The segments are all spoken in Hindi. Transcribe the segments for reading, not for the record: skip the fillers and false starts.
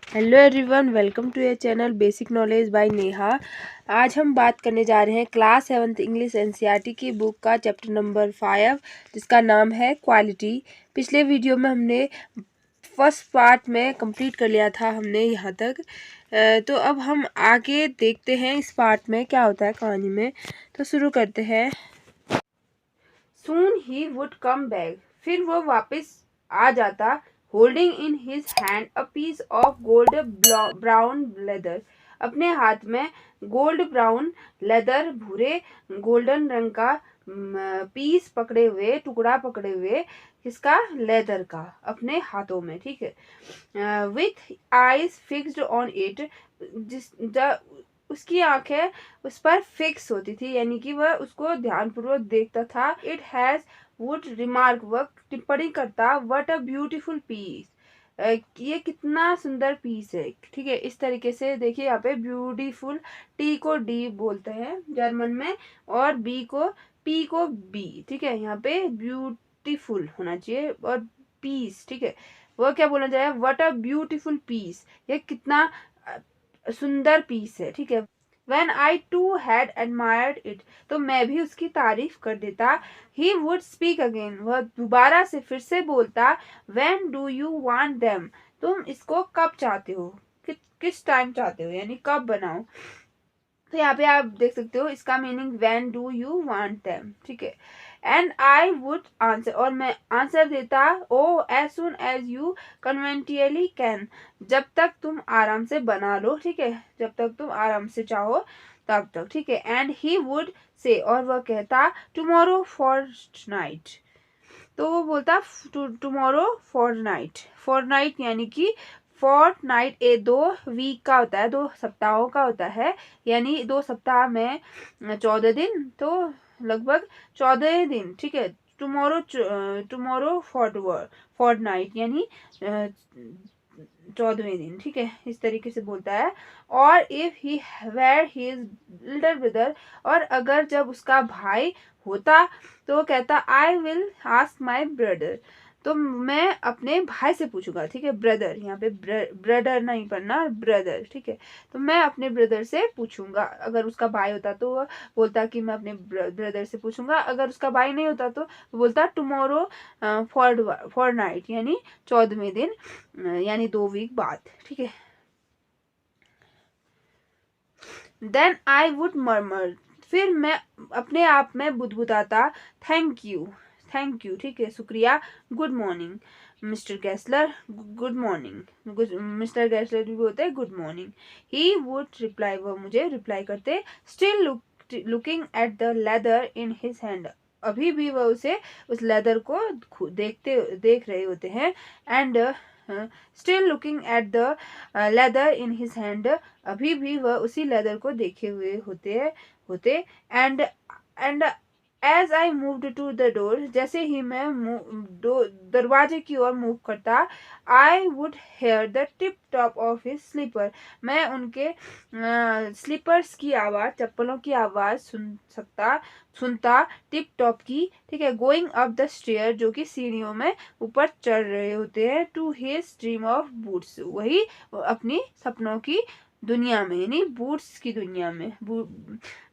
Hello everyone, welcome to your channel basic knowledge by Neha. आज हम बात करने जा रहे हैं क्लास 7th इंग्लिश एनसीईआरटी की बुक का चैप्टर नंबर 5, जिसका नाम है क्वालिटी। पिछले वीडियो में हमने फर्स्ट पार्ट में कंप्लीट कर लिया था हमने यहाँ तक। तो अब हम आगे देखते हैं इस पार्ट में क्या होता है कहानी में। तो शुरू करते हैं। Soon he would come back. फिर वो वापस आ जाता, holding in his hand a piece of gold brown leather. अपने हाथ में गोल्ड ब्राउन लेदर, भूरे गोल्डन रंग का पीस पकड़े हुए, टुकड़ा पकड़े हुए, किसका, लेदर का, अपने हाथों में। ठीक है। With eyes fixed on it, उसकी आंखें उस पर फिक्स होती थी, यानी कि वह उसको ध्यानपूर्वक देखता था। इट हैज वुड रिमार्क, वह टिप्पणी करता, व्हाट अ ब्यूटीफुल पीस, ये कितना सुंदर पीस है। ठीक है, इस तरीके से देखिए यहाँ पे ब्यूटीफुल, टी को डी बोलते हैं जर्मन में, और बी को पी को बी। ठीक है, यहाँ पे ब्यूटीफुल होना चाहिए और पीस। ठीक है, वह क्या बोलना चाहिए, व्हाट अ ब्यूटीफुल पीस, ये कितना सुंदर पीस है। ठीक है, When I too had admired it, तो मैं भी उसकी तारीफ कर देता। He would speak again, वह दोबारा से फिर से बोलता। When do you want them, तुम इसको कब चाहते हो, किस टाइम चाहते हो, यानी कब बनाओ। तो यहाँ पे आप देख सकते हो इसका meaning, when do you want them। ठीक है, एंड आई वुड आंसर, और मैं आंसर देता, ओ as soon as you conveniently can, जब तक तुम आराम से बना लो। ठीक है, जब तक तुम आराम से चाहो तब तक। ठीक है, एंड ही वुड से, और वह कहता, टुमारो फॉर नाइट, तो वो बोलता tomorrow for night. For night यानी कि फोर्ट नाइट, 2 वीक का होता है, 2 सप्ताहों का होता है, यानी 2 सप्ताह में 14 दिन, तो लगभग 14 दिन। ठीक है, टुमारो फॉर नाइट यानी 14वें दिन। ठीक है, इस तरीके से बोलता है। और if he were his little brother, और अगर जब उसका भाई होता, तो वो कहता, I will ask my brother, तो मैं अपने भाई से पूछूंगा। ठीक है, ब्रदर, यहाँ पे ब्रदर नहीं पढ़ना, ब्रदर। ठीक है, तो मैं अपने ब्रदर से पूछूंगा। अगर उसका भाई होता तो वो बोलता कि मैं अपने ब्रदर से पूछूंगा। अगर उसका भाई नहीं होता तो बोलता टुमारो फॉर नाइट, यानी 14वें दिन, यानी 2 वीक बाद। ठीक है, देन आई वुड मर्मर, फिर मैं अपने आप में बुदबुदाता, थैंक यू, थैंक यू। ठीक है, शुक्रिया, good morning mister Gessler, good morning, mister Gessler भी बोलते हैं good morning. He would reply, वो मुझे रिप्लाई करते, still looking at the leather in his hand, अभी भी वह उसे, उस लेदर को देख रहे होते हैं। And still looking at the leather in his hand, अभी भी वह उसी लेदर को देखे हुए होते। And as I moved to the door, जैसे ही मैं दरवाजे की ओर मूव करता, I would hear the tip top of his slipper, मैं उनके स्लीपर्स की आवाज, चप्पलों की आवाज सुनता, टिप टॉप की। ठीक है, गोइंग अप द स्टेयर, जो कि सीढ़ियों में ऊपर चढ़ रहे होते हैं, to his dream of boots, वही अपनी सपनों की दुनिया में, यानी बूट्स की दुनिया में,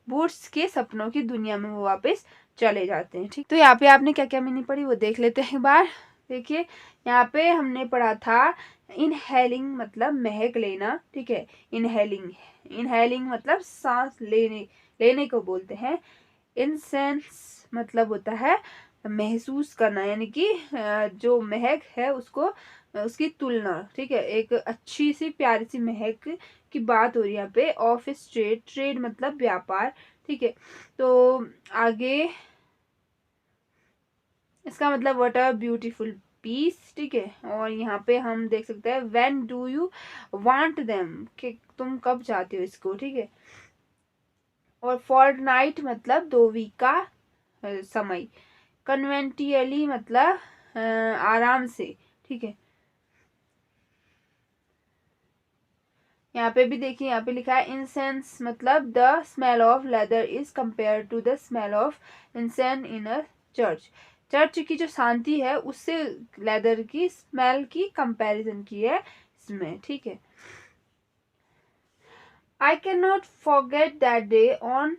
बूट्स के सपनों की दुनिया में वो वापस चले जाते हैं। ठीक, तो यहाँ पे आपने क्या क्या मीनिंग पढ़ी वो देख लेते हैं एक बार। देखिए, यहाँ पे हमने पढ़ा था इनहेलिंग मतलब महक लेना। ठीक है, इनहेलिंग मतलब सांस लेने को बोलते हैं। इंसेंस मतलब होता है महसूस करना, यानी कि जो महक है उसको, उसकी तुलना। ठीक है, एक अच्छी सी प्यारी सी महक की बात हो रही है यहाँ पे। ऑफिस ट्रेड मतलब व्यापार। ठीक है, तो आगे इसका मतलब व्हाट अ ब्यूटीफुल पीस। ठीक है, और यहाँ पे हम देख सकते हैं when do you want them, कि तुम कब चाहते हो इसको। ठीक है, और फॉरनाइट मतलब 2 वीक का समय। कन्वेंटियली मतलब आराम से। ठीक है, यहाँ पे भी देखिए, यहाँ पे लिखा है इंसेंस मतलब the smell of leather is compare to the smell of incense in a church, church की जो शांति है उससे लेदर की स्मेल की कंपैरिजन की है। टेक्स्ट में, ठीक है। I cannot forget that day on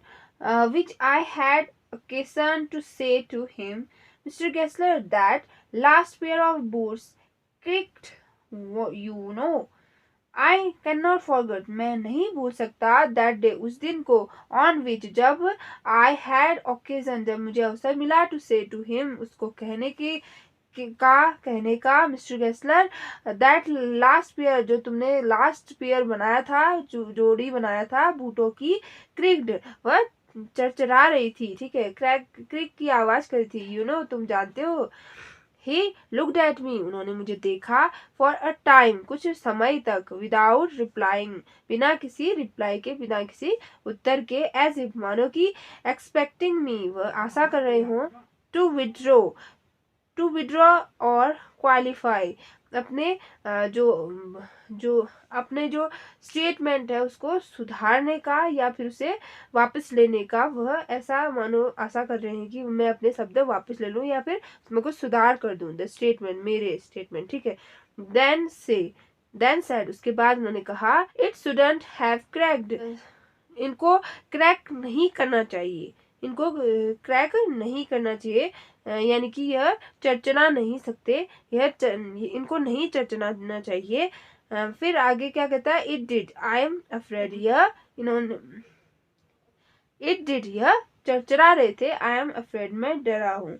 which I had occasion to say to him, Mr. Gessler, that last pair of boots creaked, you know. I cannot forget, मैं नहीं भूल सकता, that day, उस दिन को, on which, जब, I had occasion, जब मुझे अवसर मिला, to say to him, उसको कहने का, mister Gessler, that last pair, जो तुमने लास्ट पेयर बनाया था, जोड़ी बनाया था बूटों की, क्रिक्ड, वह चरचरा रही थी, ठीक है, क्रिक की आवाज कर रही थी, तुम जानते हो। ही लुक्ड एट मी, उन्होंने मुझे देखा, फॉर अ टाइम, कुछ समय तक, विदाउट रिप्लाइंग, बिना किसी रिप्लाई के, बिना किसी उत्तर के, एज इफ, मानो कि, एक्सपेक्टिंग मी, वह आशा कर रहे हो, टू विड्रॉ और क्वालिफाई, अपने अपने जो स्टेटमेंट है उसको सुधारने का या फिर उसे वापस लेने का, वह ऐसा मानो आशा कर रहे हैं कि मैं अपने शब्द वापस ले लूं या फिर उसमें कुछ सुधार कर दूं, द स्टेटमेंट, मेरे स्टेटमेंट, ठीक है। देन सेड, उसके बाद उन्होंने कहा, इट शुडंट हैव क्रैक्ड, इनको क्रैक नहीं करना चाहिए, इनको क्रैक नहीं करना चाहिए, यानी कि यह चर्चना नहीं सकते, इनको नहीं चर्चना चाहिए। फिर आगे क्या कहता है, it did, I am afraid, यह इन्होंने, इट डिड, यह चरचरा रहे थे, आई एम अफ्रेड, मैं डरा हूँ,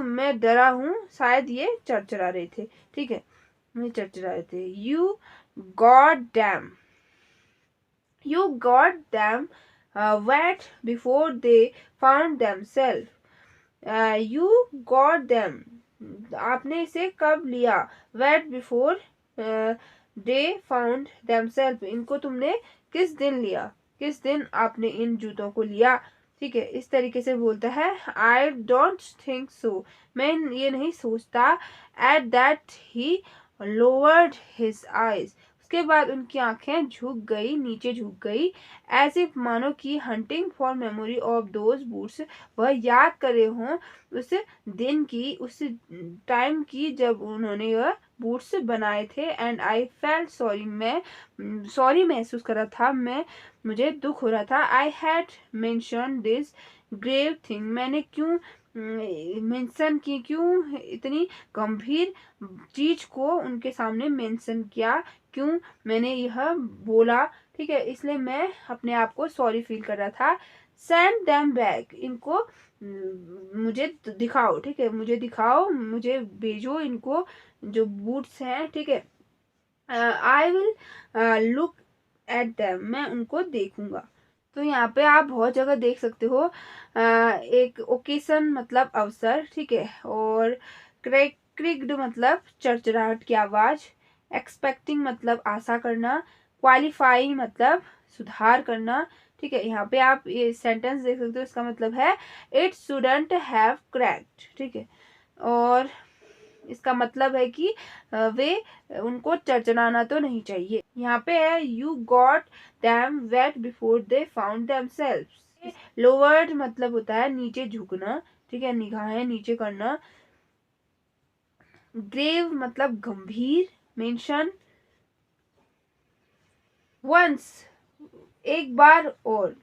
मैं डरा हूँ, शायद ये चरचरा रहे थे, ठीक है, मैं चरचरा रहे थे। You god damn wet before they found themselves. You got them. आपने इसे कब लिया? Wet before they found themselves. इनको तुमने किस दिन लिया? किस दिन आपने इन जूतों को लिया? ठीक है, इस तरीके से बोलता है। I don't think so. मैं ये नहीं सोचता। At that he lowered his eyes. उसके बाद उनकी आंखें झुक गई, नीचे झुक गई, एज इफ, मानो कि, hunting for memory of those boots, वह याद करे हों उस दिन की, उस टाइम की जब उन्होंने यह बूट्स बनाए थे। एंड आई फेल्ट सॉरी, मैं सॉरी महसूस कर रहा था, मुझे दुख हो रहा था। I had mention this grave thing, मैंने क्यों मेंशन की, क्यों इतनी गंभीर चीज को उनके सामने मेंशन किया, क्यों मैंने यह बोला, ठीक है, इसलिए मैं अपने आप को सॉरी फील कर रहा था। सेंड देम बैक, इनको मुझे दिखाओ, ठीक है, मुझे दिखाओ, मुझे भेजो इनको, जो बूट्स हैं, ठीक है। I will look at them, मैं उनको देखूंगा। तो यहाँ पे आप बहुत जगह देख सकते हो, एक ओकेशन मतलब अवसर, ठीक है, और क्रिक्ड मतलब चरचराहट की आवाज, एक्सपेक्टिंग मतलब आशा करना, क्वालिफाइंग मतलब सुधार करना, ठीक है। यहाँ पे आप ये सेंटेंस देख सकते हो, इसका मतलब है इट शुडंट हैव क्रैक्ड, ठीक है, और इसका मतलब है कि वे उनको चरचराना तो नहीं चाहिए। यहाँ पे है you got them wet before they found themselves. Lowered मतलब होता है नीचे झुकना, ठीक है, निगाहें नीचे करना। ग्रेव मतलब गंभीर। मेंशन वंस एक बार और,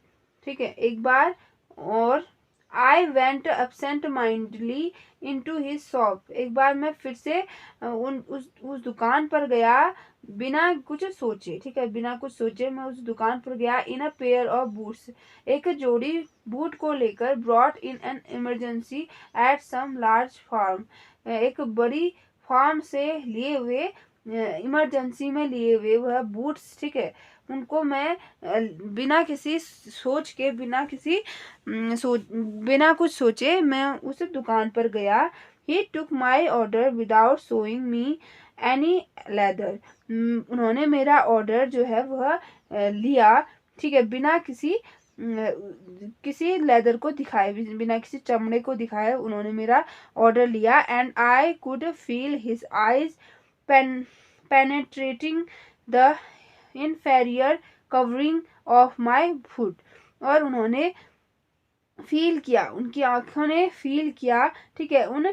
ठीक है, एक बार और। I went absent माइंडली into his shop, एक बार मैं फिर से उस दुकान पर गया बिना कुछ सोचे, ठीक है, बिना कुछ सोचे मैं उस दुकान पर गया। In a pair of boots, एक जोड़ी बूट को लेकर। Brought in an emergency at some large farm, एक बड़ी फार्म से लिए हुए, इमरजेंसी में लिए हुए वह बूट्स, ठीक है, उनको मैं बिना किसी सोच के, बिना कुछ सोचे मैं उस दुकान पर गया। He took my order without showing me any leather, उन्होंने मेरा ऑर्डर जो है वह लिया, ठीक है, बिना किसी लेदर को दिखाए, बिना किसी चमड़े को दिखाए उन्होंने मेरा ऑर्डर लिया। And I could feel his eyes penetrating the inferior covering of my foot, और उन्होंने फील किया, उनकी आंखों ने फील किया, ठीक है, उन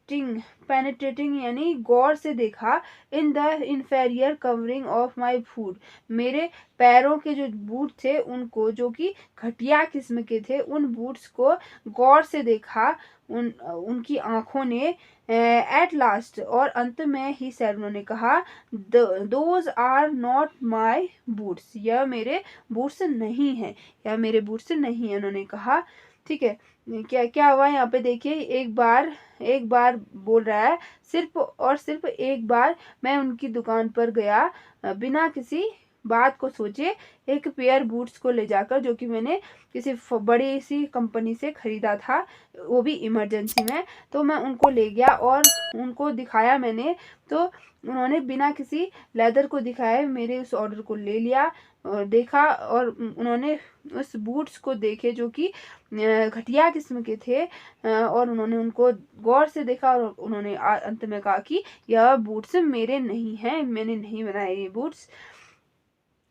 पेनेट्रेटिंग यानी गौर से देखा, in the inferior covering of my food, मेरे पैरों के जो बूट थे उनको, जो कि घटिया किस्म के थे, उन बूट्स को गौर से देखा उनकी आंखों ने। एट लास्ट, और अंत में ही सैड, उन्होंने कहा, those are not my boots, यह मेरे बूट्स नहीं है, यह मेरे बूट्स नहीं है, उन्होंने कहा। ठीक है, क्या क्या हुआ यहाँ पे देखिए, एक बार बोल रहा है, सिर्फ और सिर्फ एक बार मैं उनकी दुकान पर गया, बिना किसी बात को सोचे, एक पेयर बूट्स को ले जाकर, जो कि मैंने किसी बड़ी सी कंपनी से खरीदा था, वो भी इमरजेंसी में, तो मैं उनको ले गया और उनको दिखाया मैंने, तो उन्होंने बिना किसी लेदर को दिखाए मेरे उस ऑर्डर को ले लिया और देखा, और उन्होंने उस बूट्स को देखे जो कि घटिया किस्म के थे, और उन्होंने उनको गौर से देखा, और उन्होंने अंत में कहा कि यह बूट्स मेरे नहीं हैं, मैंने नहीं बनाए ये बूट्स।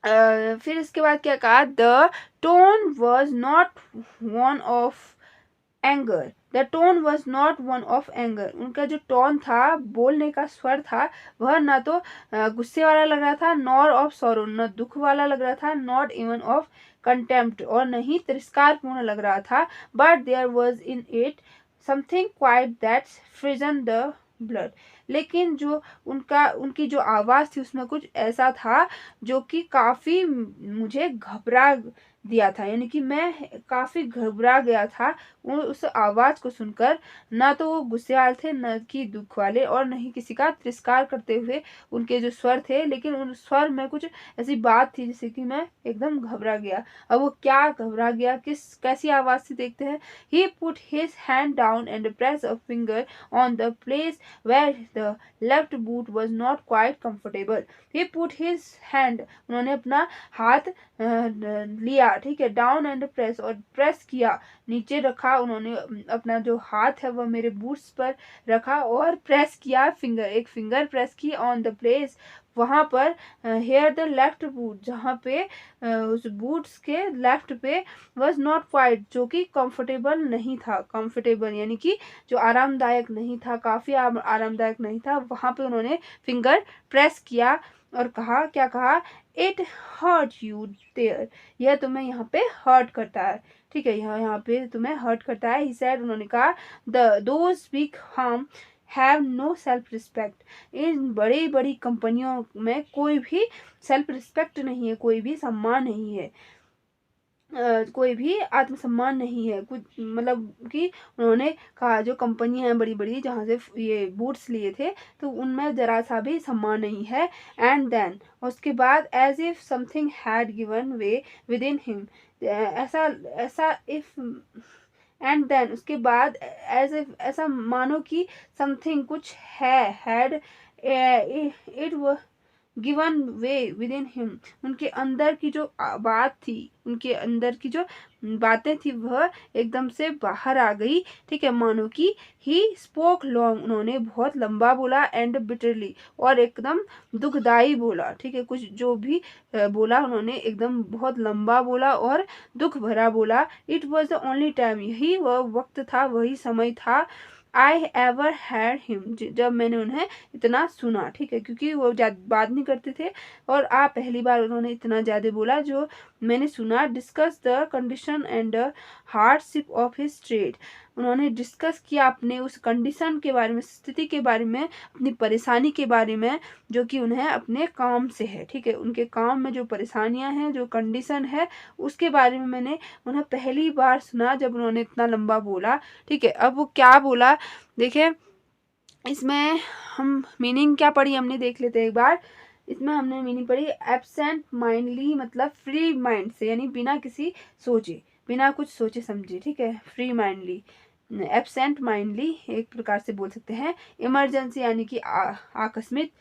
फिर इसके बाद क्या कहा, the tone was not one of anger, the tone was not one of anger, उनका जो टोन था, बोलने का स्वर था, वह ना तो गुस्से वाला लग रहा था, नॉर ऑफ सॉरो, न दुख वाला लग रहा था, नॉट इवन ऑफ कंटेम्प्ट, और नहीं तिरस्कारपूर्ण लग रहा था, but there was in it something quite that frozen the blood, लेकिन जो उनकी जो आवाज़ थी उसमें कुछ ऐसा था जो कि काफ़ी मुझे घबरा दिया था, यानी कि मैं काफ़ी घबरा गया था उस आवाज़ को सुनकर, ना तो वो गुस्से वाले थे, न कि दुख वाले, और न ही किसी का तिरस्कार करते हुए उनके जो स्वर थे, लेकिन उन स्वर में कुछ ऐसी बात थी जिससे कि मैं एकदम घबरा गया। अब वो क्या घबरा गया, कैसी आवाज़ थी, देखते हैं। He put his hand down and press a finger on the place where the left boot was not quite comfortable. He put his hand, उन्होंने अपना हाथ लिया, ठीक है, डाउन एंड प्रेस, और प्रेस किया, नीचे रखा उन्होंने अपना जो हाथ है वह मेरे बूट्स पर रखा और प्रेस किया, एक फिंगर प्रेस की ऑन द प्लेस, वहां पर, हेयर द लेफ्ट बूट, जहाँ पे उस बूट्स के लेफ्ट पे, वॉज नॉट क्वाइट, जो कि कंफर्टेबल नहीं था, कंफर्टेबल यानी कि जो आरामदायक नहीं था, काफ़ी आरामदायक नहीं था, वहां पे उन्होंने फिंगर प्रेस किया और कहा, क्या कहा, इट हर्ट यू देयर, यह तुम्हें यहाँ पे हर्ट करता है, ठीक है, यहाँ पे तुम्हें हर्ट करता है। ही सेड, उन्होंने कहा, those speak harm have no self respect, इन बड़ी बड़ी कंपनियों में कोई भी सेल्फ रिस्पेक्ट नहीं है, कोई भी सम्मान नहीं है, कोई भी आत्मसम्मान नहीं है, कुछ मतलब कि उन्होंने कहा जो कंपनी है बड़ी बड़ी जहाँ से ये बूट्स लिए थे, तो उनमें जरा सा भी सम्मान नहीं है। एंड देन, उसके बाद, as if something had given way within him, ऐसा ऐसा इफ, एंड देन उसके बाद, एज इफ, ऐसा मानो कि समथिंग कुछ है, had it given way within him, उनके अंदर की जो बात थी, उनके अंदर की जो बातें थी वह एकदम से बाहर आ गई, ठीक है, मानो कि ही स्पोक लॉन्ग, उन्होंने बहुत लंबा बोला, एंड बिटरली, और एकदम दुखदाई बोला, ठीक है, कुछ जो भी बोला उन्होंने एकदम बहुत लंबा बोला और दुख भरा बोला। It was the only time, यही वह वक्त था, वही समय था, आई एवर हैड हिम, जब मैंने उन्हें इतना सुना, ठीक है, क्योंकि वो बात नहीं करते थे, और पहली बार उन्होंने इतना ज़्यादा बोला जो मैंने सुना। Discuss the condition and hardship of his trade, उन्होंने डिस्कस किया अपने उस कंडीशन के बारे में, स्थिति के बारे में, अपनी परेशानी के बारे में, जो कि उन्हें अपने काम से है, ठीक है, उनके काम में जो परेशानियां हैं, जो कंडीशन है, उसके बारे में मैंने उन्हें पहली बार सुना जब उन्होंने इतना लंबा बोला, ठीक है। अब वो क्या बोला, देखिए, इसमें हम मीनिंग क्या पढ़ी हमने, देख लेते हैं एक बार। इसमें हमने मीनिंग पढ़ी, एब्सेंट माइंडली मतलब फ्री माइंड से, यानी बिना किसी सोचे, बिना कुछ सोचे समझे, ठीक है, फ्री माइंडली, एब्सेंट माइंडली एक प्रकार से बोल सकते हैं। इमरजेंसी यानी कि आकस्मिक,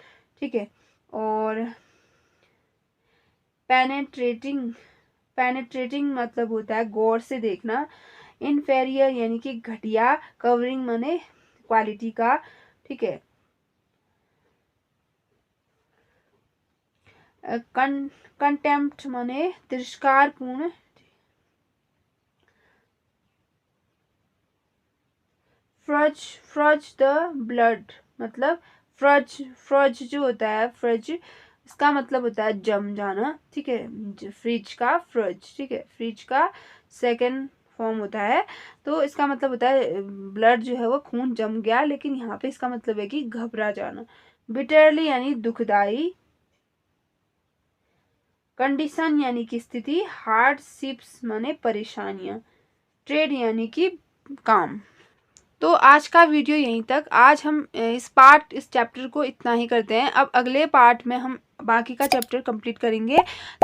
ठीक है, और पेनेट्रेटिंग, पेनेट्रेटिंग मतलब होता है गौर से देखना। इनफेरियर यानी कि घटिया, कवरिंग माने क्वालिटी का, ठीक है, कंटेम्प्ट माने तिरस्कारपूर्ण, फ्रज द ब्लड, मतलब फ्रज जो होता है, फ्रज इसका मतलब होता है जम जाना, ठीक है। फ्रिज का फ्रज, ठीक है, फ्रिज का सेकंड फॉर्म होता है। तो इसका मतलब होता है ब्लड जो है वो खून जम गया, लेकिन यहाँ पे इसका मतलब है कि घबरा जाना। बिटरली यानी दुखदाई, कंडीशन यानी कि स्थिति, हार्डशिप्स माने परेशानियां, ट्रेड यानी कि काम। तो आज का वीडियो यहीं तक। आज हम इस चैप्टर को इतना ही करते हैं। अब अगले पार्ट में हम बाकी का चैप्टर कंप्लीट करेंगे।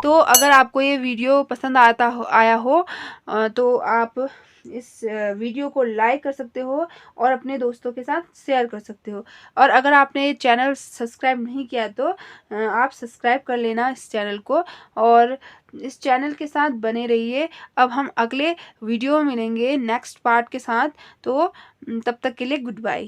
तो अगर आपको ये वीडियो पसंद आया हो तो आप इस वीडियो को लाइक कर सकते हो और अपने दोस्तों के साथ शेयर कर सकते हो। और अगर आपने चैनल सब्सक्राइब नहीं किया तो आप सब्सक्राइब कर लेना इस चैनल को, और इस चैनल के साथ बने रहिए। अब हम अगले वीडियो में मिलेंगे नेक्स्ट पार्ट के साथ। तो तब तक के लिए गुड बाय।